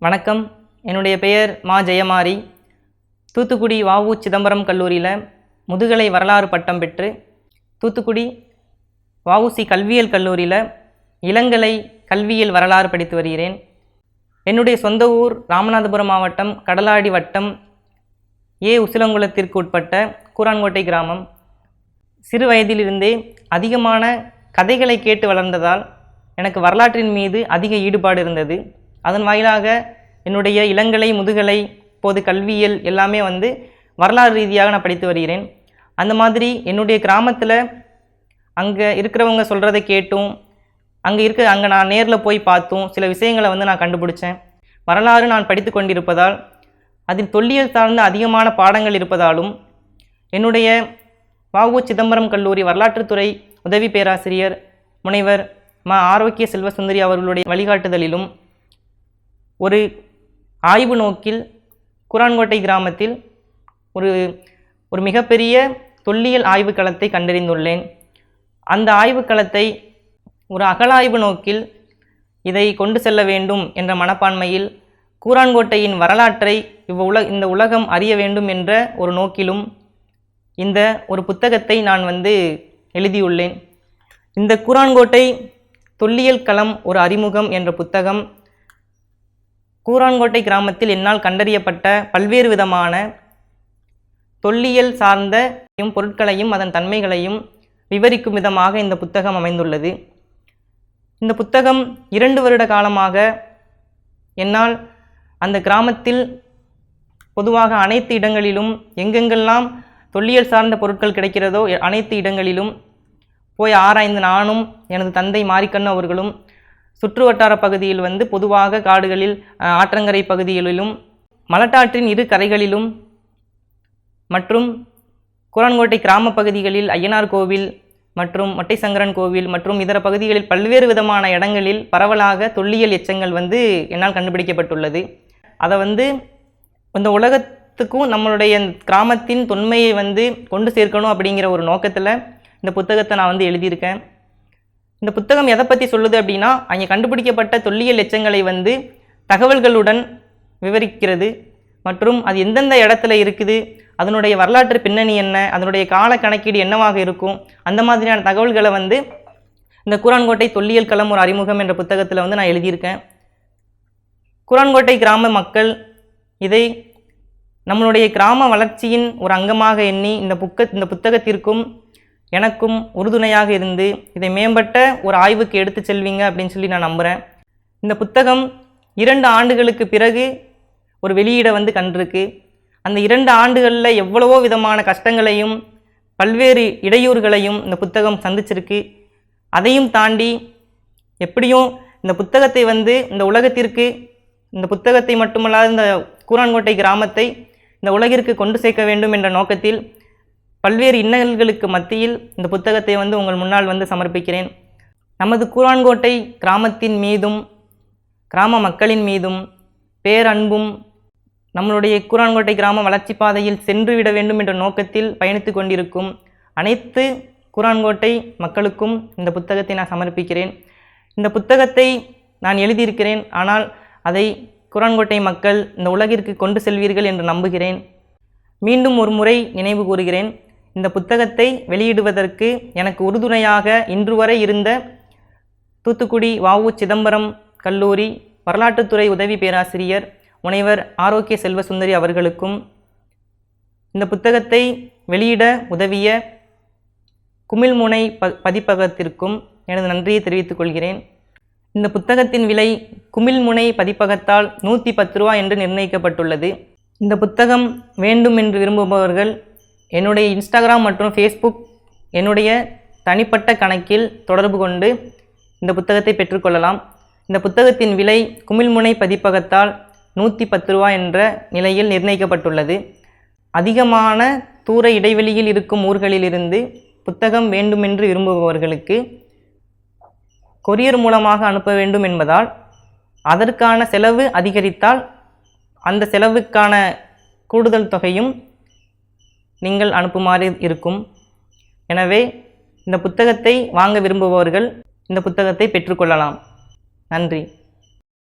வணக்கம். என்னுடைய பெயர் மா ஜெயமாரி. தூத்துக்குடி வஉ சிதம்பரம் கல்லூரியில் முதுகலை வரலாறு பட்டம் பெற்று தூத்துக்குடி வஉசி கல்வியியல் கல்லூரியில் இளங்கலை கல்வியியல் வரலாறு படித்து வருகிறேன். என்னுடைய சொந்த ஊர் ராமநாதபுரம் மாவட்டம் கடலாடி வட்டம் உசிலங்குளத்திற்கு உட்பட்ட கூரான்கோட்டை கிராமம். சிறு வயதிலிருந்தே அதிகமான கதைகளை கேட்டு வளர்ந்ததால் எனக்கு வரலாற்றின் மீது அதிக ஈடுபாடு இருந்தது. அதன் வாயிலாக என்னுடைய இளங்கலை முதுகலை பொது கல்வியியல் எல்லாமே வரலாறு ரீதியாக நான் படித்து வருகிறேன். அந்த மாதிரி என்னுடைய கிராமத்தில் அங்கே இருக்கிறவங்க சொல்கிறத கேட்டும் அங்கே நான் நேரில் போய் பார்த்தும் சில விஷயங்களை நான் கண்டுபிடிச்சேன். வரலாறு நான் படித்து கொண்டிருப்பதால் அதில் தொல்லியல் சார்ந்த அதிகமான பாடங்கள் இருப்பதாலும் என்னுடைய வஉ சிதம்பரம் கல்லூரி வரலாற்றுத்துறை உதவி பேராசிரியர் முனைவர் மா ஆரோக்கிய செல்வசுந்தரி அவர்களுடைய வழிகாட்டுதலிலும் ஒரு ஆய்வு நோக்கில் கூரான்கோட்டை கிராமத்தில் ஒரு மிகப்பெரிய தொல்லியல் ஆய்வுக்களத்தை கண்டறிந்துள்ளேன். அந்த ஆய்வுக்களத்தை ஒரு அகழாய்வு நோக்கில் இதை கொண்டு செல்ல வேண்டும் என்ற மனப்பான்மையில் கூரான்கோட்டையின் வரலாற்றை இந்த உலகம் அறிய வேண்டும் என்ற ஒரு நோக்கிலும் இந்த ஒரு புத்தகத்தை நான் எழுதியுள்ளேன். இந்த கூரான்கோட்டை தொல்லியல் களம் ஒரு அறிமுகம் என்ற புத்தகம் கூரான்கோட்டை கிராமத்தில் என்னால் கண்டறியப்பட்ட பல்வேறு விதமான தொல்லியல் சார்ந்த பொருட்களையும் அதன் தன்மைகளையும் விவரிக்கும் விதமாக இந்த புத்தகம் அமைந்துள்ளது. இந்த புத்தகம் 2 வருட காலமாக என்னால் அந்த கிராமத்தில் பொதுவாக அனைத்து இடங்களிலும் எங்கெங்கெல்லாம் தொல்லியல் சார்ந்த பொருட்கள் கிடைக்கிறதோ அனைத்து இடங்களிலும் போய் ஆராய்ந்து நானும் எனது தந்தை மாரிக்கண்ணு அவர்களும் சுற்று வட்டார பகுதியில் பொதுவாக காடுகளில் ஆற்றங்கரை பகுதிகளிலும் மலட்டாற்றின் 2 கரைகளிலும் மற்றும் கூரான்கோட்டை கிராம பகுதிகளில் ஐயனார் கோவில் மற்றும் மொட்டைசங்கரன் கோவில் மற்றும் இதர பகுதிகளில் பல்வேறு விதமான இடங்களில் பரவலாக தொல்லியல் எச்சங்கள் என்னால் கண்டுபிடிக்கப்பட்டுள்ளது. அதை இந்த உலகத்துக்கும் நம்மளுடைய கிராமத்தின் தொன்மையை கொண்டு சேர்க்கணும் அப்படிங்கிற ஒரு நோக்கத்தில் இந்த புத்தகத்தை நான் எழுதியிருக்கேன். இந்த புத்தகம் எதை பற்றி சொல்லுது அப்படின்னா, அங்கே கண்டுபிடிக்கப்பட்ட தொல்லியல் எச்சங்களை தகவல்களுடன் விவரிக்கிறது மற்றும் அது எந்தெந்த இடத்துல இருக்குது, அதனுடைய வரலாற்று பின்னணி என்ன, அதனுடைய கால கணக்கீடு என்னவாக இருக்கும், அந்த மாதிரியான தகவல்களை இந்த கூரான்கோட்டை தொல்லியல் களம் ஒரு அறிமுகம் என்ற புத்தகத்தில் நான் எழுதியிருக்கேன். கூரான்கோட்டை கிராம மக்கள் இதை நம்மளுடைய கிராம வளர்ச்சியின் ஒரு அங்கமாக எண்ணி இந்த புத்தகத்திற்கும் எனக்கும் உறுதுணையாக இருந்து இதை மேம்பட்ட ஒரு ஆய்வுக்கு எடுத்து செல்வீங்க அப்படின்னு நான் நம்புகிறேன். இந்த புத்தகம் 2 ஆண்டுகளுக்கு பிறகு ஒரு வெளியிட கண்டிருக்கு. அந்த 2 ஆண்டுகளில் எவ்வளவோ விதமான கஷ்டங்களையும் பல்வேறு இடையூறுகளையும் இந்த புத்தகம் சந்திச்சிருக்கு. அதையும் தாண்டி எப்படியும் இந்த புத்தகத்தை இந்த உலகத்திற்கு இந்த புத்தகத்தை மட்டுமல்லாது இந்த கூரான்கோட்டை கிராமத்தை இந்த உலகிற்கு கொண்டு சேர்க்க வேண்டும் என்ற நோக்கத்தில் பல்வேறு இன்னல்களுக்கு மத்தியில் இந்த புத்தகத்தை உங்கள் முன்னால் சமர்ப்பிக்கிறேன். நமது கூரான்கோட்டை கிராமத்தின் மீதும் கிராம மக்களின் மீதும் பேரன்பும் நம்மளுடைய கூரான்கோட்டை கிராம வளர்ச்சி பாதையில் சென்றுவிட வேண்டும் என்ற நோக்கத்தில் பயணித்து கொண்டிருக்கும் அனைத்து கூரான்கோட்டை மக்களுக்கும் இந்த புத்தகத்தை நான் சமர்ப்பிக்கிறேன். இந்த புத்தகத்தை நான் எழுதியிருக்கிறேன், ஆனால் அதை கூரான்கோட்டை மக்கள் இந்த உலகிற்கு கொண்டு செல்வீர்கள் என்று நம்புகிறேன். மீண்டும் ஒரு முறை நினைவு கூறுகிறேன், இந்த புத்தகத்தை வெளியிடுவதற்கு எனக்கு உறுதுணையாக இன்று வரை இருந்த தூத்துக்குடி வஉ சிதம்பரம் கல்லூரி வரலாற்றுத்துறை உதவி பேராசிரியர் முனைவர் ஆரோக்கிய செல்வசுந்தரி அவர்களுக்கும் இந்த புத்தகத்தை வெளியிட உதவிய குமிழ்முனை பதிப்பகத்திற்கும் எனது நன்றியை தெரிவித்துக் கொள்கிறேன். இந்த புத்தகத்தின் விலை குமிழ்முனை பதிப்பகத்தால் 110 ரூபா என்று நிர்ணயிக்கப்பட்டுள்ளது. இந்த புத்தகம் வேண்டும் என்று விரும்புபவர்கள் என்னுடைய இன்ஸ்டாகிராம் மற்றும் ஃபேஸ்புக் என்னுடைய தனிப்பட்ட கணக்கில் தொடர்பு கொண்டு இந்த புத்தகத்தை பெற்றுக்கொள்ளலாம். இந்த புத்தகத்தின் விலை குமிழ்முனை பதிப்பகத்தால் 110 ரூபா என்ற நிலையில் நிர்ணயிக்கப்பட்டுள்ளது. அதிகமான தூர இடைவெளியில் இருக்கும் ஊர்களிலிருந்து புத்தகம் வேண்டுமென்று விரும்புபவர்களுக்கு கொரியர் மூலமாக அனுப்ப வேண்டும் என்பதால் அதற்கான செலவு அதிகரித்தால் அந்த செலவுக்கான கூடுதல் தொகையும் நீங்கள் அனுப்புமாறு இருக்கும். எனவே இந்த புத்தகத்தை வாங்க விரும்புபவர்கள் இந்த புத்தகத்தை பெற்றுக்கொள்ளலாம். நன்றி.